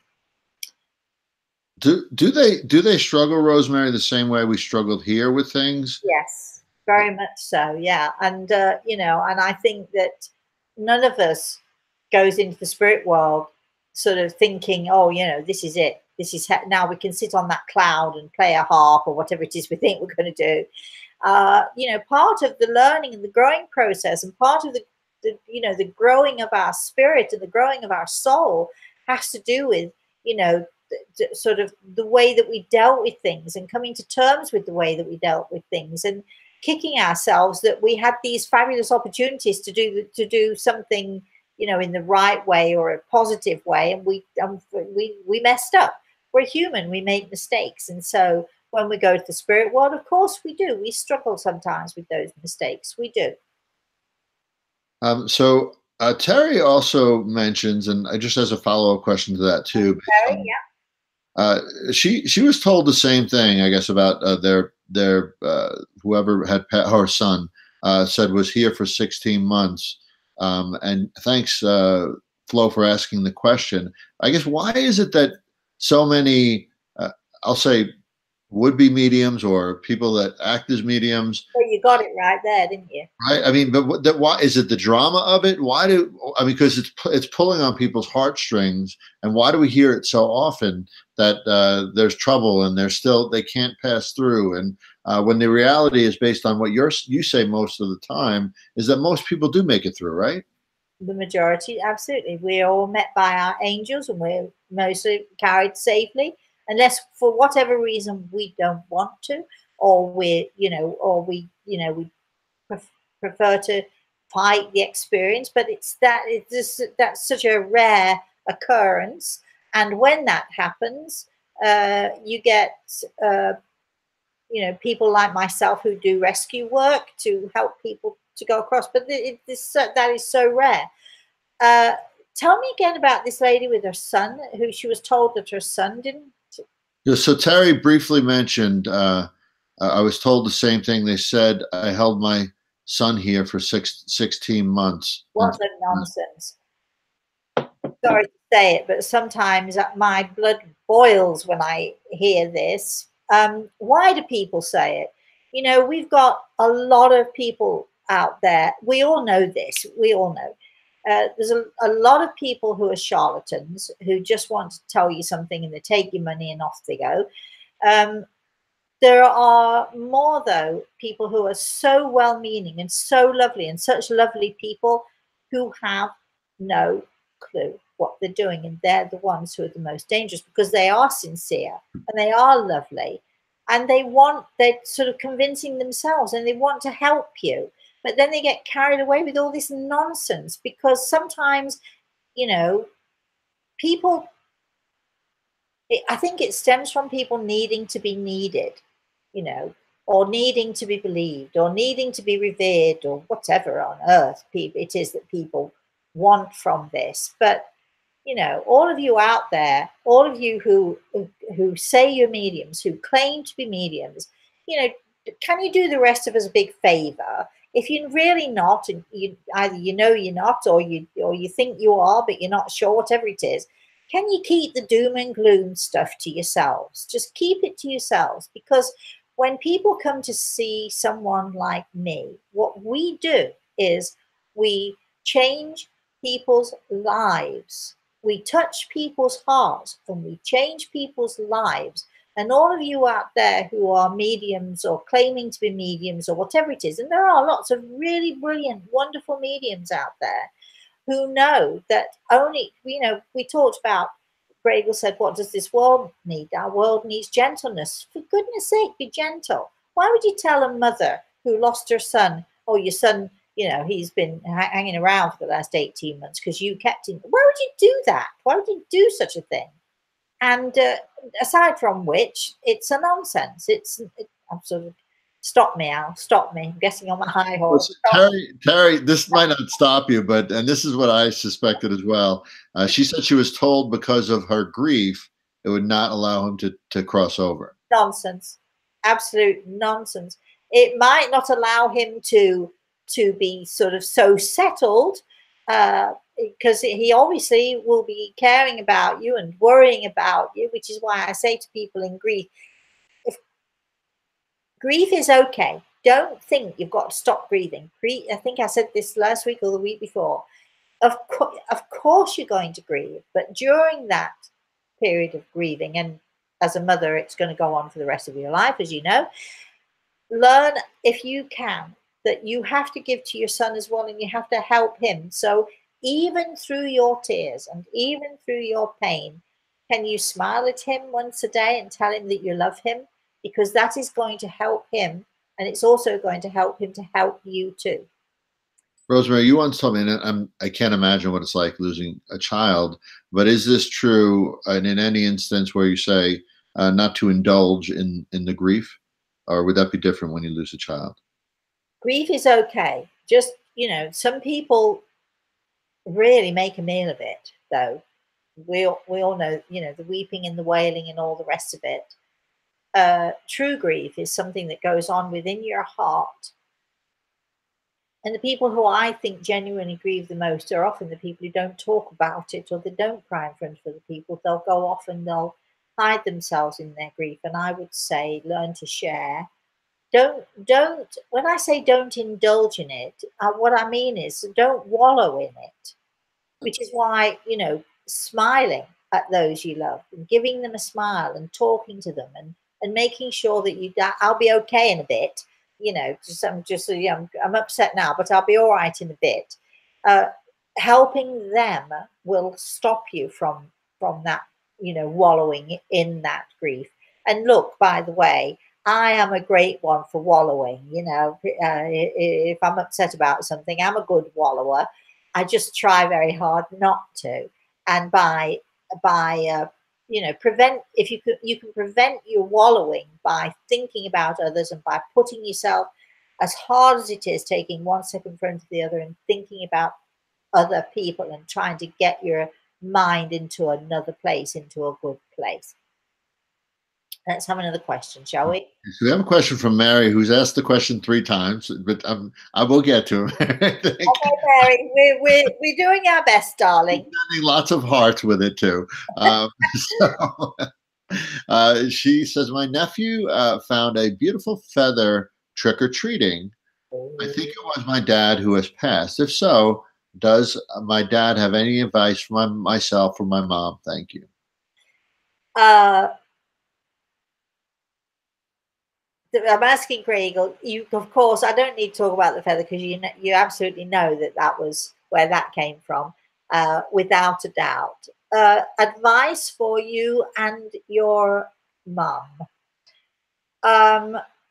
Do they struggle, Rosemary, the same way we struggled here with things? Yes, very much so. Yeah, and you know, and I think that none of us goes into the spirit world sort of thinking, oh, you know, this is it. This is now we can sit on that cloud and play a harp or whatever it is we think we're going to do. You know, part of the learning and the growing process, and part of the you know, the growing of our spirit and the growing of our soul has to do with, you know, sort of the way that we dealt with things, and coming to terms with the way that we dealt with things, and kicking ourselves that we had these fabulous opportunities to do something, you know, in the right way or a positive way, and we messed up. We're human, we make mistakes, and so when we go to the spirit world, of course we do. We struggle sometimes with those mistakes. We do. So Terry also mentions, and just as a follow up question to that too, Very, yeah. she was told the same thing, I guess, about their whoever had her son said was here for 16 months. And thanks, Flo, for asking the question. I guess, why is it that so many, I'll say, would-be mediums or people that act as mediums? Well, you got it right there, didn't you? Right. I mean, but why is it the drama of it? Why I mean, because it's pulling on people's heartstrings, and why do we hear it so often that there's trouble and they can't pass through, and when the reality is based on what you say most of the time is that most people do make it through, right? The majority, absolutely. We're all met by our angels and we're mostly carried safely, unless for whatever reason we don't want to, or we prefer to fight the experience. But it's just that's such a rare occurrence. And when that happens, you get people like myself who do rescue work to help people to go across. But that is so rare. Uh, Tell me again about this lady with her son, who she was told that her son didn't. Yeah, so Terry briefly mentioned, I was told the same thing. They said I held my son here for 16 months. What a nonsense. Sorry to say it, but sometimes my blood boils when I hear this. Why do people say it? We've got a lot of people out there. We all know this. We all know. There's a lot of people who are charlatans who just want to tell you something and they take your money and off they go. Um, there are more, though, people who are so well meaning and so lovely and such lovely people who have no clue what they're doing. And they're the ones who are the most dangerous because they are sincere and they are lovely and they're sort of convincing themselves and they want to help you. But then they get carried away with all this nonsense because sometimes, people, I think it stems from people needing to be needed, you know, or needing to be believed, or needing to be revered, or whatever on earth it is that people want from this. But all of you out there, all of you who say you're mediums, who claim to be mediums, you know, can you do the rest of us a big favor? If you're really not, and either you're not, or you think you are, but you're not sure, whatever it is, can you keep the doom and gloom stuff to yourselves? Just keep it to yourselves, because when people come to see someone like me, what we do is we change people's lives. We touch people's hearts and we change people's lives. And all of you out there who are mediums or claiming to be mediums or whatever it is, and there are lots of really brilliant, wonderful mediums out there who know that only, we talked about, Gregor said, what does this world need? Our world needs gentleness. For goodness sake, be gentle. Why would you tell a mother who lost her son, oh, your son, he's been hanging around for the last 18 months because you kept him? Why would you do that? Why would you do such a thing? And aside from which, it's a nonsense. I'm sort of, stop me, Al, stop me. I'm getting on my high horse. Terry, this might not stop you, and this is what I suspected as well. She said she was told because of her grief, it would not allow him to cross over. Nonsense, absolute nonsense. It might not allow him to be sort of so settled, because he obviously will be caring about you and worrying about you, which is why I say to people in grief, if grief is okay, don't think you've got to stop grieving. I think I said this last week or the week before. Of course you're going to grieve, but during that period of grieving, and as a mother, it's going to go on for the rest of your life, as you know, learn, if you can, that you have to give to your son as well, and you have to help him. So even through your tears and even through your pain, can you smile at him once a day and tell him that you love him? Because that is going to help him, and it's also going to help him to help you too. Rosemary, you once told me, and I can't imagine what it's like losing a child, but is this true in any instance where you say not to indulge in the grief, or would that be different when you lose a child? Grief is okay. Just, some people really make a meal of it, though. We all know, the weeping and the wailing and all the rest of it. True grief is something that goes on within your heart. And the people who I think genuinely grieve the most are often the people who don't talk about it, or they don't cry in front of other people. They'll go off and they'll hide themselves in their grief. And I would say, learn to share. Don't, when I say don't indulge in it, what I mean is don't wallow in it, which is why, smiling at those you love and giving them a smile and talking to them and making sure that I'll be okay in a bit, I'm upset now, but I'll be all right in a bit. helping them will stop you from that, wallowing in that grief. And look, by the way, I am a great one for wallowing. If I'm upset about something, I'm a good wallower. I just try very hard not to. And by prevent, if you can prevent your wallowing by thinking about others and by putting yourself, as hard as it is, taking one step in front of the other and thinking about other people and trying to get your mind into another place, into a good place. Let's have another question, shall we? So we have a question from Mary, who's asked the question 3 times, but I will get to him. Okay, Mary, we're doing our best, darling. Lots of hearts with it too. So she says, my nephew found a beautiful feather trick or treating. I think it was my dad who has passed. If so, does my dad have any advice for myself or my mom? Thank you. I'm asking Craig. You, of course, I don't need to talk about the feather because you absolutely know that was where that came from, without a doubt. Advice for you and your mum.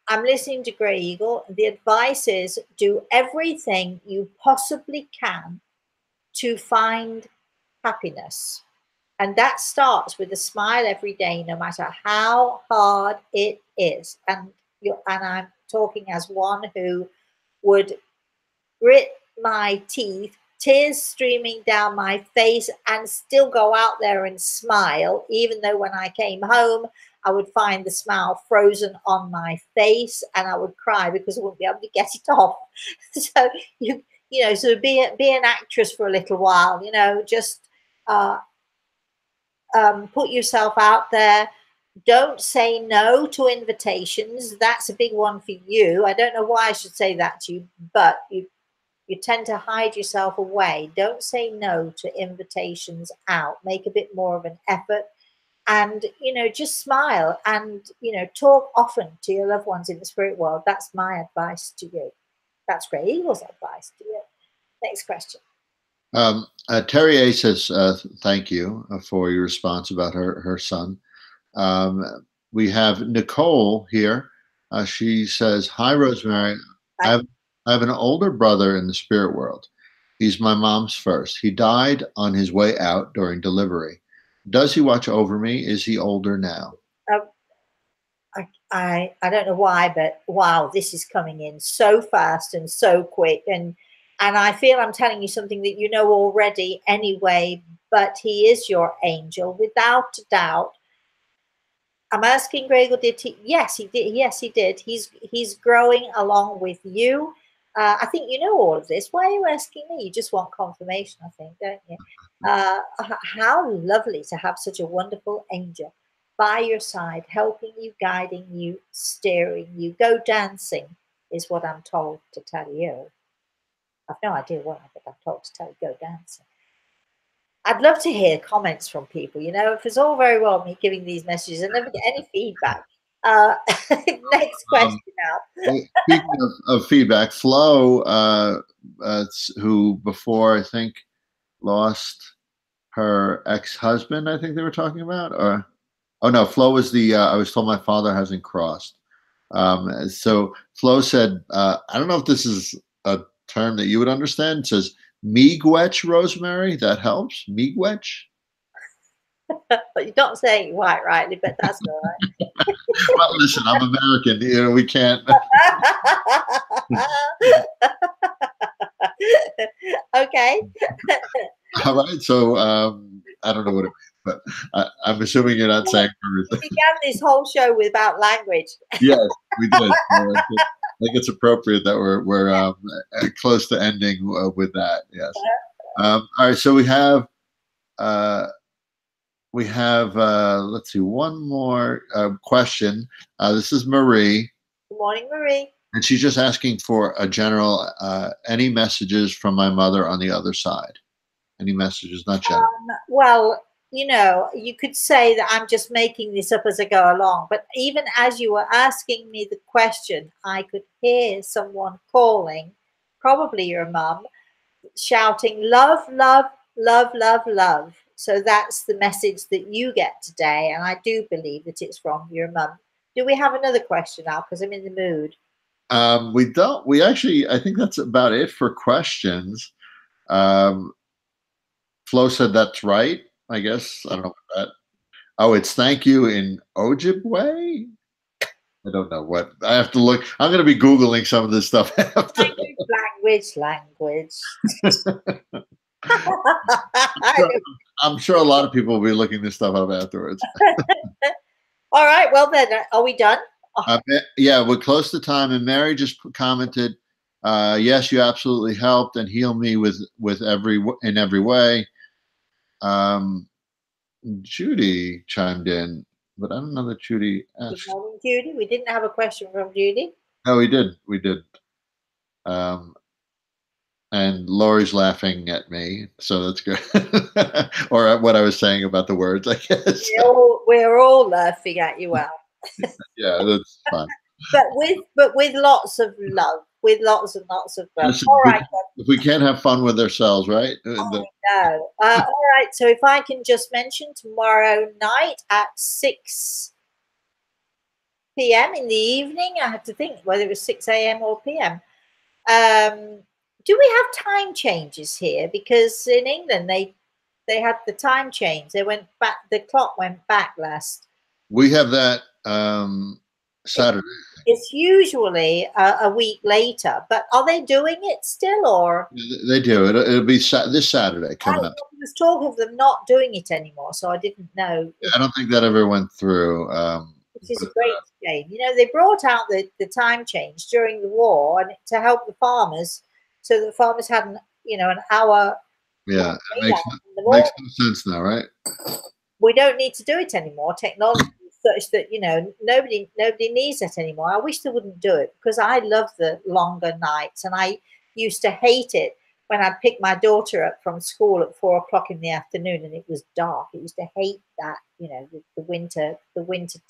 I'm listening to Grey Eagle. The advice is do everything you possibly can to find happiness. And that starts with a smile every day, no matter how hard it is. And I'm talking as one who would grit my teeth, tears streaming down my face, and still go out there and smile, even though when I came home, I would find the smile frozen on my face and I would cry because I wouldn't be able to get it off. So so be an actress for a little while, just put yourself out there. Don't say no to invitations. That's a big one for you. I don't know why I should say that to you, but you tend to hide yourself away. Don't say no to invitations out. Make a bit more of an effort, and just smile, and talk often to your loved ones in the spirit world. That's my advice to you. That's Grey Eagle's advice to you. Next question. Terry A says, thank you for your response about her son. We have Nicole here. She says, hi, Rosemary. I have an older brother in the spirit world. He's my mom's first. He died on his way out during delivery. Does he watch over me? Is he older now? I don't know why, but wow, this is coming in so fast and so quick. And I feel I'm telling you something that you know already anyway, but he is your angel, without doubt. I'm asking Gregor, did he? Yes, he did. Yes, he did. He's growing along with you. I think you know all of this. Why are you asking me? You just want confirmation, I think, don't you? How lovely to have such a wonderful angel by your side, helping you, guiding you, steering you. Go dancing is what I'm told to tell you. I've no idea what, but I'm told to tell you, go dancing. I'd love to hear comments from people. If it's all very well me giving these messages, I never get any feedback. Next question now. Speaking of feedback, Flo, who before I think lost her ex-husband, I think they were talking about, or oh no, Flo was I was told my father hasn't crossed. So Flo said, I don't know if this is a term that you would understand. It says miigwech, Rosemary. That helps. Miigwech. You're not saying it quite rightly, but that's all right. Well, listen, I'm American. We can't. Okay. All right. So I don't know what it means, but I'm assuming you're not saying everything. We began this whole show without language. Yes, we did. I think it's appropriate that we're close to ending with that. Yes. All right. So we have let's see, one more question. This is Marie. Good morning, Marie. And she's just asking for a general, any messages from my mother on the other side. Any messages, not general. Well, you could say that I'm just making this up as I go along, but even as you were asking me the question, I could hear someone calling, probably your mum, shouting love, love, love, love, love. So that's the message that you get today, and I do believe that it's from your mum. Do we have another question now? Because I'm in the mood. We don't. We actually, I think that's about it for questions. Um, Flo said that's right. I guess I don't know what that. Oh, it's thank you in Ojibwe. I don't know what. I have to look. I'm going to be googling some of this stuff after. Language. Sure. I'm sure a lot of people will be looking this stuff up afterwards. All right. Well, then, are we done? Yeah, we're close to time, and Mary just commented, "Yes, you absolutely helped and healed me with every way." Um, Judy chimed in, but I don't know that Judy Good asked. morning, Judy. We didn't have a question from Judy. No, we did. We did. Um, and Lori's laughing at me, so that's good. Or at what I was saying about the words, I guess. We're all laughing at you, Al. Yeah, that's fine. But with lots of love, with lots and lots of love. Listen, All right. if we can't have fun with ourselves, right? No. All right. So if I can just mention tomorrow night at 6 p.m. in the evening, I have to think whether it was 6 a.m. or p.m. Do we have time changes here? Because in England they had the time change. They went back. The clock went back last. We have that Saturday. It's usually a week later, but are they doing it still, or They do. It'll be this Saturday coming up. There was talk of them not doing it anymore, so I didn't know. I don't think that ever went through. Which is a great shame. You know, they brought out the time change during the war and to help the farmers, so that farmers had an hour. Yeah, it makes no sense now, right? We don't need to do it anymore. Technology is such that nobody needs it anymore. I wish they wouldn't do it, because I love the longer nights, and I used to hate it when I'd pick my daughter up from school at 4 o'clock in the afternoon and it was dark. I used to hate that, the winter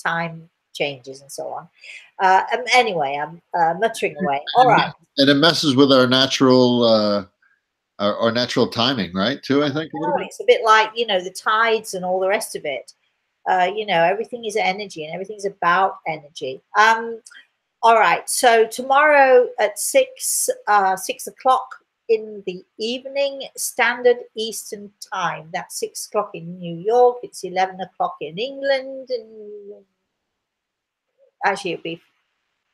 time changes and so on. Anyway, I'm muttering away. All right. And it messes with our natural timing, right? Too, I think. It's a bit like the tides and all the rest of it. Everything is energy, and everything's about energy. All right. So tomorrow at 6 o'clock in the evening, Standard Eastern Time. That's 6 o'clock in New York. It's 11 o'clock in England, and actually it'll be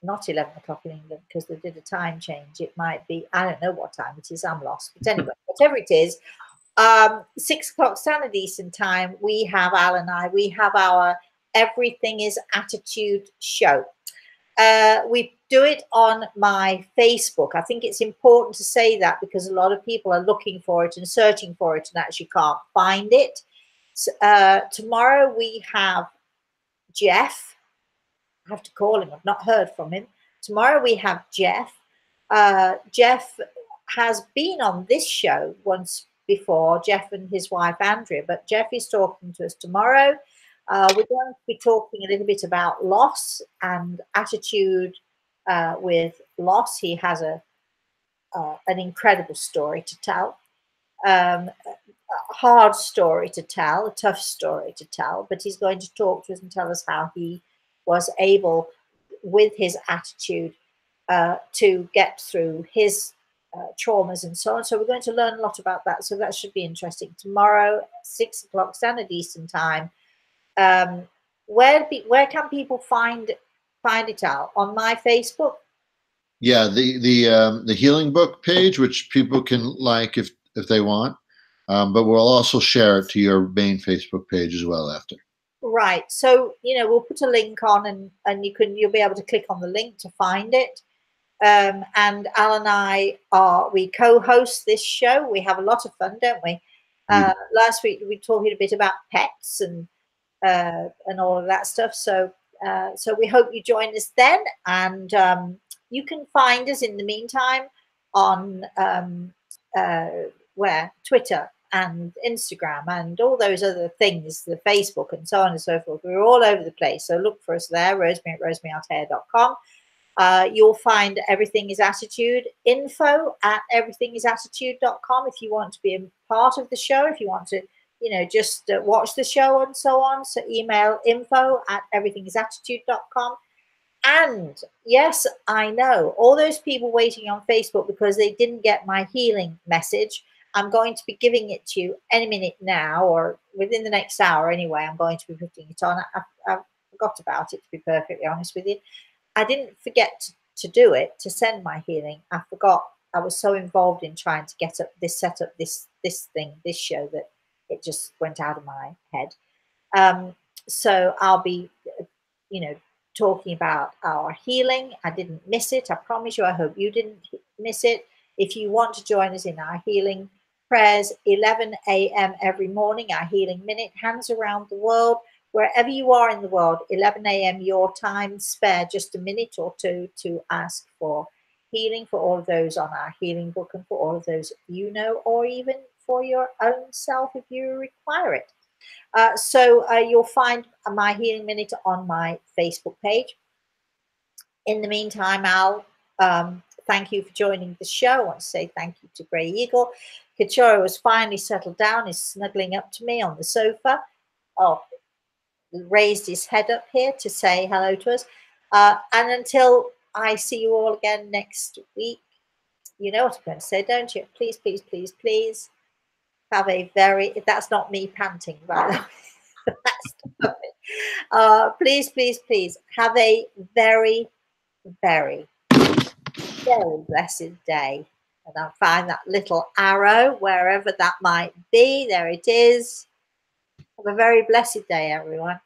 not 11 o'clock in England because they did a time change. It might be, I don't know what time it is. I'm lost. But anyway, whatever it is, 6 o'clock Standard Eastern Time, we have Al and I. We have our Everything is Attitude show. We do it on my Facebook. I think it's important to say that because a lot of people are looking for it and searching for it and actually can't find it. So, tomorrow we have Jeff. I have to call him. I've not heard from him. Tomorrow we have Jeff. Jeff has been on this show once before, Jeff and his wife Andrea, but Jeff is talking to us tomorrow. We're going to be talking a little bit about loss and attitude with loss. He has an incredible story to tell, a hard story to tell, a tough story to tell, but he's going to talk to us and tell us how he was able, with his attitude, to get through his traumas and so on. So we're going to learn a lot about that. So that should be interesting. Tomorrow, 6 o'clock Standard Eastern Time. Where can people find it out? On my Facebook? Yeah, the healing book page, which people can like if they want, but we'll also share it to your main Facebook page as well after. Right. So we'll put a link on, and you'll be able to click on the link to find it. And Al and I we co-host this show. We have a lot of fun, don't we? Last week we talked a bit about pets and all of that stuff. So we hope you join us then, and you can find us in the meantime on Twitter and Instagram and all those other things, the Facebook and so on and so forth. We're all over the place. So look for us there, Rosemary at rosemaryaltea.com. You'll find Everything is Attitude info at everythingisattitude.com if you want to be a part of the show, if you want to, just watch the show and so on. So email info at everythingisattitude.com. And yes, I know all those people waiting on Facebook because they didn't get my healing message. I'm going to be giving it to you any minute now, or within the next hour anyway. I'm going to be putting it on. I forgot about it, to be perfectly honest with you. I didn't forget to do it, to send my healing. I forgot. I was so involved in trying to set up this show, that it just went out of my head. So I'll be, talking about our healing. I didn't miss it. I promise you. I hope you didn't miss it. If you want to join us in our healing prayers, 11 a.m. every morning, our healing minute, hands around the world, wherever you are in the world, 11 a.m. your time, spare just a minute or two to ask for healing for all of those on our healing book, and for all of those or even for your own self if you require it. So you'll find my healing minute on my Facebook page. In the meantime, I'll thank you for joining the show. I want to say thank you to Grey Eagle. Kachoro has finally settled down, is snuggling up to me on the sofa. Oh, raised his head up here to say hello to us. And until I see you all again next week, you know what I'm going to say, don't you? Please, please, please, please have a very, that's not me panting, by the way. Please, please, please have a very, very, very blessed day. And I'll find that little arrow wherever that might be. There it is. Have a very blessed day, everyone.